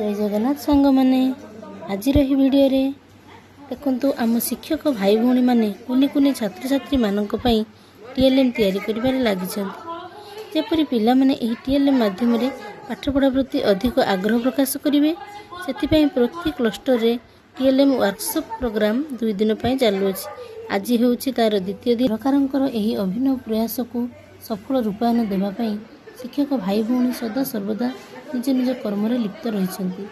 जय जगन्नाथ सांग माने आज रही वीडियो रे देखंतु आम शिक्षक भाई भौणी माने कुनी कुनी छात्र छात्री मानक पई टीएलएम तैयारी करिबारे लागिछन्ति। जेपरि पिला माने एही टीएलएम माध्यम रे पाठ पढ़ा प्रति अधिक आग्रह प्रकाश करिवे सेति पई प्रति क्लस्टर रे टीएलएम वर्कशॉप प्रोग्राम 2 दिन पई चालू अछि। आज हेउछि तार द्वितीय दिन। सरकारंकर एही अभिनव प्रयास को सफल रूपायन देबा पई शिक्षक भाई भौणी सदा सर्वदा निज निज कर्म लिप्त रही।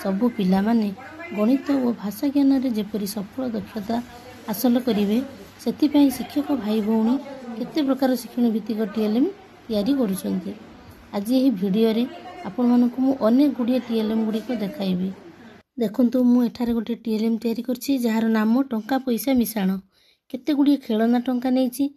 सबु पिला माने गणित और भाषा ज्ञान रे जेपरि सफल दक्षता हासिल करिवे सेतिपई शिक्षक भाई भौणी केते प्रकार शिक्षण भित्तिक टीएलएम तैयारी करुछन्ति। आज एही वीडियो रे आपण मानकु मु अनेक गुडिया टीएलएम गुडी को देखाइबी। देखंतु मु एठारे गोटे टीएलएम तैयारी करछि जहार नाम टंका पैसा मिसाण। केते गुडिया खेलना टंका नेछि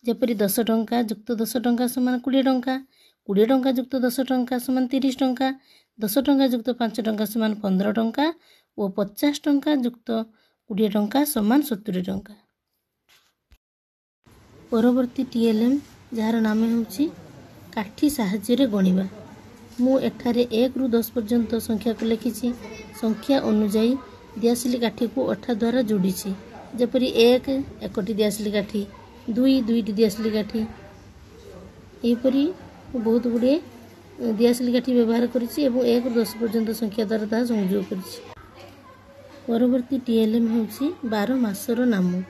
जेपरि 10 टंका जुक्त 10 टंका समान 20 टंका, 20 टंका जुक्त 10 टंका समान 30 टंका, 10 टंका जुक्त 5 टंका समान 15 टंका और 50 टंका जुक्त 20 टंका समान 70 टंका। परवर्ती टीएलएम जार नाम होछि काठी साहाय्य रे गणिबा। मु एठारे 1 रु 10 पर्यंत संख्या को लिखिछि। संख्या अनुसार दियासिली काठी को अठा द्वारा जोड़ीछि। जेपरि 1 एकटी दियासिली काठी, 2 दुईटी दियासिली काठी, एपरी बहुत गुड़े दियासिली काठी व्यवहार करिछि एवं 1 रु 10 पर्यंत संख्या द्वारा ता संयोग करिछि। परवर्ती टीएलएम होछि 12 मासर नाम।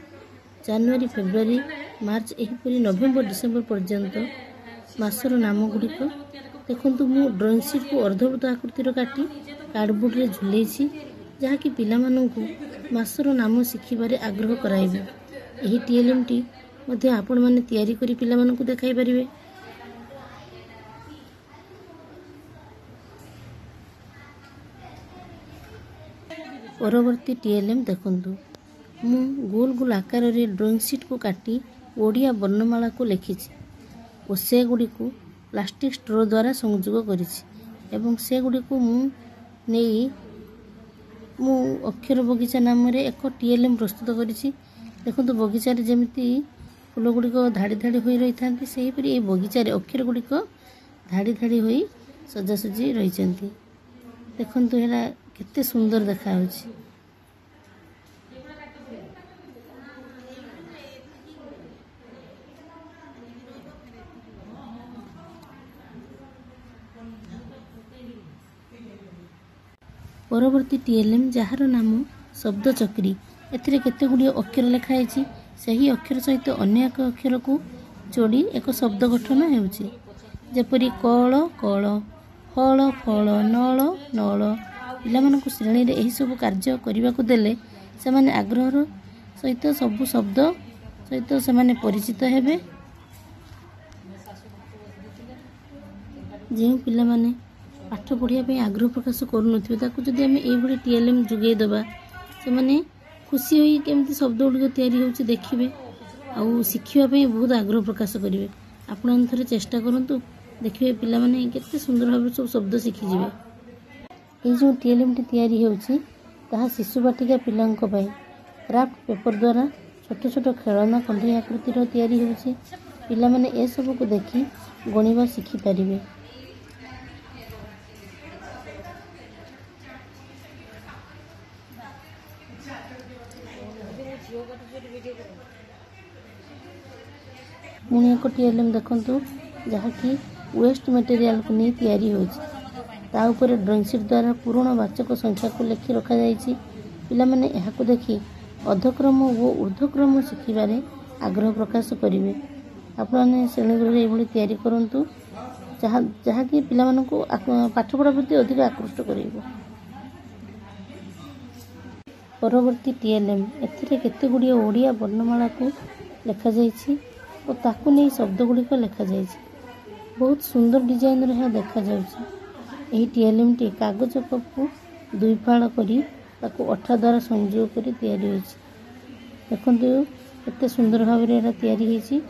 जनवरी फेब्रुआरी मार्च एहीपरी नवेम्बर डिसेम्बर पर्यंत मासर नाम गुड़िक देखंतु मु ड्राइंग शीट को अर्धवृत्त आकृतिर काटी कार्डबोर्ड रे झुलेछि जहाँकि पिला माननकु मासर नाम शिखिबारे आग्रह कराइबे। एही टीएलएम टी मध्ये आपण माने तैयारी करी पिला माननकु देखाई परिबे। परवर्ती टीएलएम देखंतु मु गोल गोल आकार रे ड्राइंग शीट को काटी ओडिया वर्णमाला को लिखिछि और से गुडी को प्लास्टिक स्ट्रो द्वारा संयोग करिछि एवं से गुडी को मु अक्षर बगीचा नाम रे एक टीएलएम प्रस्तुत करिछि। देखंतु बगीचा रे जेमिति फूल गुडी को धाड़ी धाड़ी होई रही थांती सेही परि ए बगीचा रे अक्षर गुडी को धाड़ी धाड़ी होई सजासजी रही चंती। देखंतु हेला केते सुंदर देखा होछि। परवर्ती टीएलएम जहार नाम शब्द चक्री। एथिरे केते गुडिया अक्षर लिखा हैछि। सही अक्षर सहित अन्य एक अक्षर को जोड़ी एक शब्द गठन हेउछि। जेपरि कळ कळ, फळ फळ, नळ नळ। पिला मानकु श्रेणी रे एही सब कार्य करिबा को देले से माने आग्रह सहित सब शब्द सहित से माने परिचित हेबे। जे पिला माने पाठ पढ़िया पे आग्रह प्रकाश करूनथिबे ताकू जदि आमे एई भली टीएलएम जुगे देबा से माने खुशी होई केमती शब्द गुडी तैयारी होउछि देखिबे आ शिखिबा पे बहुत आग्रह प्रकाश करिवे। आपण अंतरे चेष्टा करंतु देखिबे पिला माने केते सुंदर भाबे सब शब्द शिखि जिवे। ए जो टीएलएम टी तैयारी होउछि ताहा शिशु बाटिका पिलांक पई क्राफ्ट पेपर द्वारा छोट छोट खेलना कंढी आकृति रो तैयारी होउछि। पिला माने ए सब को देखि गणिबा शिखि परिबे। पुणी एक टीएलएम देखंतु जहाँकि वेस्ट मटेरियल को नहीं तैयारी होछि। ता ऊपर ड्राइंग शीट द्वारा पूर्ण वाचक संख्या को लिखि रखा जाइछि। पिला माने एहा को देखि अधक्रम और ऊर्ध्वक्रम शिखिबारे आग्रह प्रकाश करिवे। आपने श्रेणी गृह रे एभली तैयारी करंतु जहाँकि पिला मानकु पाठ पढ़ा प्रति अधिक आकृष्ट करिवो। परवर्ती टीएलएम एथिरे केते गुडिया ओडिया वर्णमाला को लिखा जाइछि और ताकू नहीं शब्द गुड़िक लिखा जाइछि। बहुत सुंदर डिजाइन रे देखा जाउछि। एही टीएलएम टी कागज कप को 2 फाड़ करी ताकू अठा द्वारा संयोग करी तैयारी होइछि। देखंतु केते सुंदर भाव रे एरा तैयारी होइछि।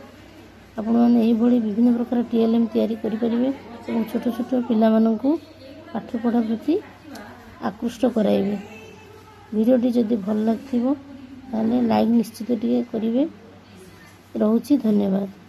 आपण माने एही भली विभिन्न प्रकार टीएलएम तैयारी करि परिबे एवं छोट छोट पिला माननकु पाठ पढ़ा प्रति आकृष्ट कराइबे। वीडियो टी जदि भल लागथिबो ताले लाइक निश्चित टिके करिवे। ରହୁଛି। ଧନ୍ୟବାଦ।